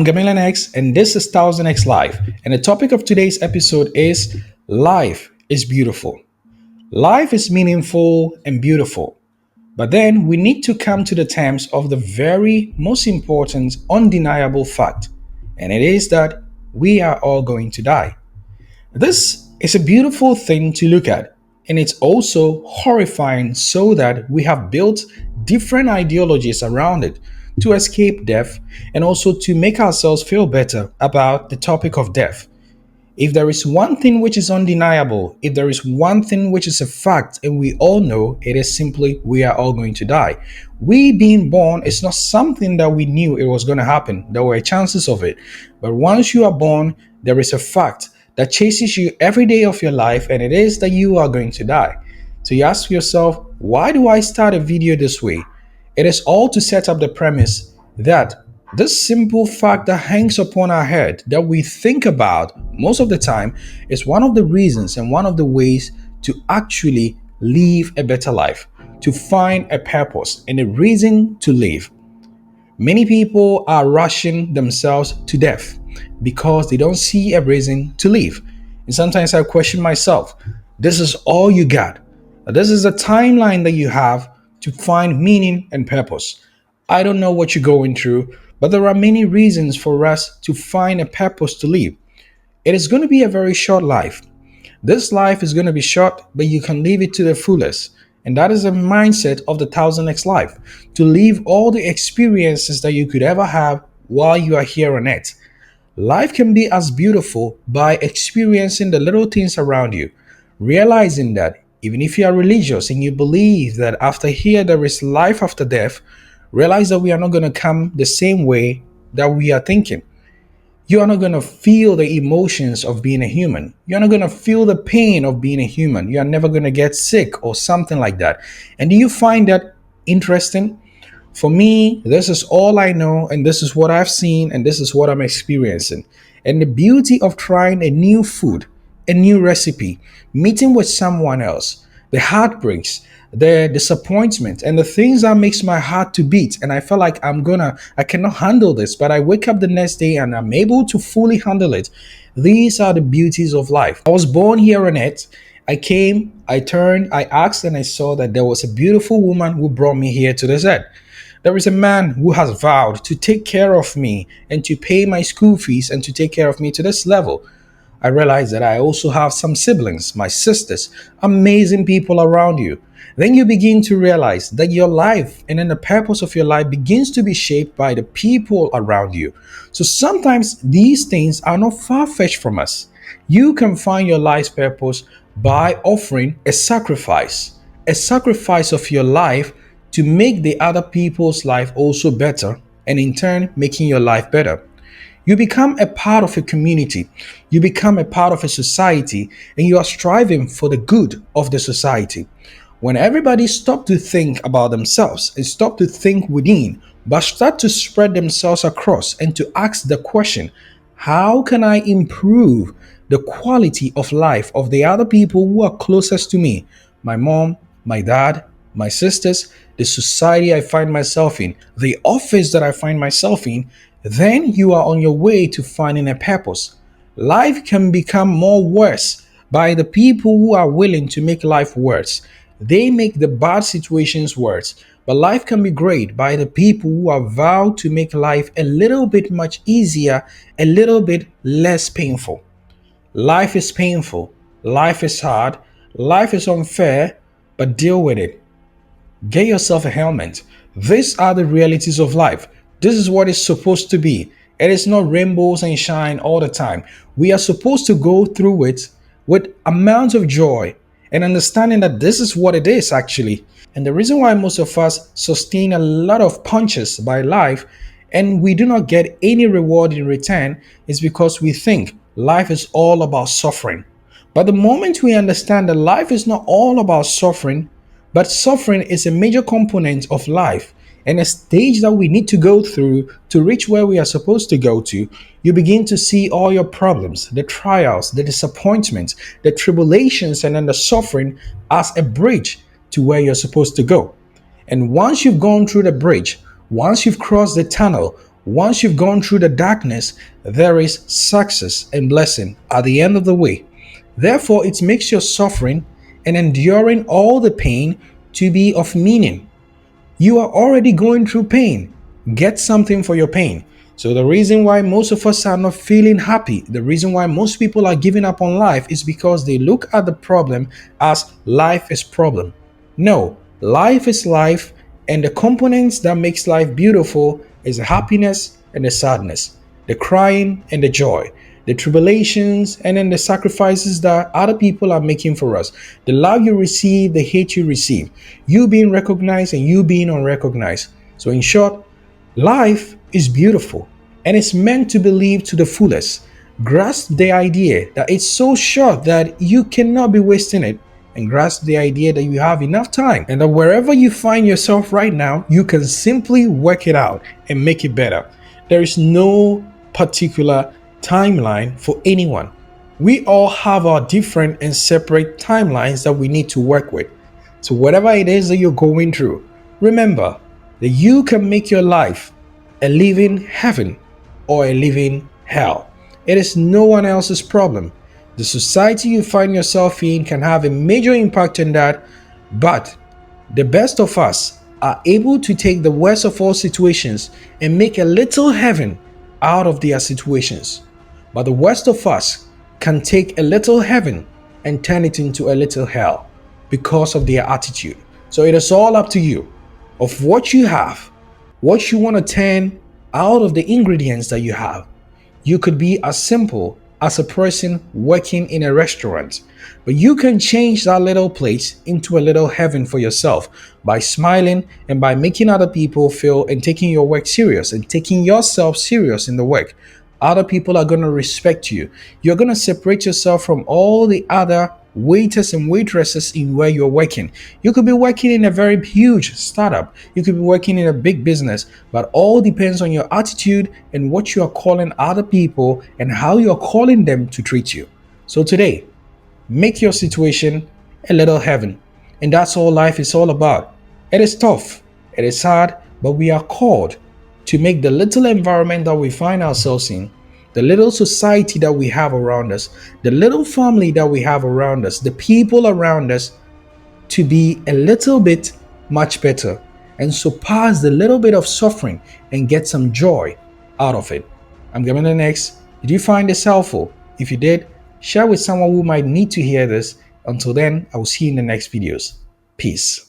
I'm GamelionX and this is 1000X Live. And the topic of today's episode is Life is Beautiful. Life is meaningful and beautiful. But then we need to come to the terms of the very most important, undeniable fact. And it is that we are all going to die. This is a beautiful thing to look at, and it's also horrifying so that we have built different ideologies around it to escape death and also to make ourselves feel better about the topic of death. If there is one thing which is undeniable, if there is one thing which is a fact, and we all know, it is simply we are all going to die. We being born is not something that we knew it was going to happen. There were chances of it. But once you are born, there is a fact that chases you every day of your life, and it is that you are going to die. So you ask yourself, why do I start a video this way? It is all to set up the premise that this simple fact that hangs upon our head that we think about most of the time is one of the reasons and one of the ways to actually live a better life, to find a purpose and a reason to live. Many people are rushing themselves to death because they don't see a reason to live. And sometimes I question myself, this is all you got. This is the timeline that you have to find meaning and purpose. I don't know what you're going through, but there are many reasons for us to find a purpose to live. It is going to be a very short life. This life is going to be short, but you can live it to the fullest. And that is the mindset of the 1000X life, to live all the experiences that you could ever have while you are here on earth. Life can be as beautiful by experiencing the little things around you, realizing that even if you are religious and you believe that after here there is life after death, realize that we are not going to come the same way that we are thinking. You are not going to feel the emotions of being a human. You're not going to feel the pain of being a human. You are never going to get sick or something like that. And do you find that interesting? For me, this is all I know, and this is what I've seen, and this is what I'm experiencing. And the beauty of trying a new food, a new recipe, meeting with someone else, the heartbreaks, the disappointment, and the things that makes my heart to beat, and I feel like I cannot handle this, but I wake up the next day and I'm able to fully handle it. These are the beauties of life. I was born here on earth. I came, I turned, I asked, and I saw that there was a beautiful woman who brought me here to this earth. There is a man who has vowed to take care of me and to pay my school fees and to take care of me to this level. I realized that I also have some siblings, my sisters, amazing people around you. Then you begin to realize that your life and then the purpose of your life begins to be shaped by the people around you. So sometimes these things are not far-fetched from us. You can find your life's purpose by offering a sacrifice of your life to make the other people's life also better, and in turn making your life better. You become a part of a community, you become a part of a society, and you are striving for the good of the society. When everybody stop to think about themselves and stop to think within, but start to spread themselves across and to ask the question, how can I improve the quality of life of the other people who are closest to me? My mom, my dad, my sisters, the society I find myself in, the office that I find myself in, then you are on your way to finding a purpose. Life can become more worse by the people who are willing to make life worse. They make the bad situations worse, but life can be great by the people who are vowed to make life a little bit much easier, a little bit less painful. Life is painful, life is hard, life is unfair, but deal with it. Get yourself a helmet. These are the realities of life. This is what it's supposed to be. It is not rainbows and shine all the time. We are supposed to go through it with amounts of joy and understanding that this is what it is actually. And the reason why most of us sustain a lot of punches by life and we do not get any reward in return is because we think life is all about suffering. But the moment we understand that life is not all about suffering, but suffering is a major component of life and a stage that we need to go through to reach where we are supposed to go to, you begin to see all your problems, the trials, the disappointments, the tribulations, and then the suffering as a bridge to where you're supposed to go. And once you've gone through the bridge, once you've crossed the tunnel, Once you've gone through the darkness, there is success and blessing at the end of the way. Therefore, it makes your suffering and enduring all the pain to be of meaning. You are already going through pain. Get something for your pain. So, the reason why most of us are not feeling happy, the reason why most people are giving up on life is because they look at the problem as life is problem. No, life is life, and the components that makes life beautiful is the happiness and the sadness, the crying and the joy, the tribulations and then the sacrifices that other people are making for us, the love you receive, the hate you receive, you being recognized and you being unrecognized. So in short, life is beautiful and it's meant to be lived to the fullest. Grasp the idea that it's so short that you cannot be wasting it, and grasp the idea that you have enough time and that wherever you find yourself right now, you can simply work it out and make it better. There is no particular timeline for anyone. We all have our different and separate timelines that we need to work with. So, whatever it is that you're going through, remember that you can make your life a living heaven or a living hell. It is no one else's problem. The society you find yourself in can have a major impact on that, but the best of us are able to take the worst of all situations and make a little heaven out of their situations. But the worst of us can take a little heaven and turn it into a little hell because of their attitude. So it is all up to you of what you have, what you want to turn out of the ingredients that you have. You could be as simple as a person working in a restaurant, but you can change that little place into a little heaven for yourself by smiling and by making other people feel and taking your work serious and taking yourself serious in the work. Other people are going to respect you. You're going to separate yourself from all the other waiters and waitresses in where you're working. You could be working in a very huge startup. You could be working in a big business, but all depends on your attitude and what you are calling other people and how you're calling them to treat you. So today, make your situation a little heaven. And that's all life is all about. It is tough, it is hard, but we are called to make the little environment that we find ourselves in, the little society that we have around us, the little family that we have around us, the people around us, to be a little bit much better and surpass the little bit of suffering and get some joy out of it. I'm GamelionX. Did you find this helpful? If you did, share with someone who might need to hear this. Until then, I will see you in the next videos. Peace.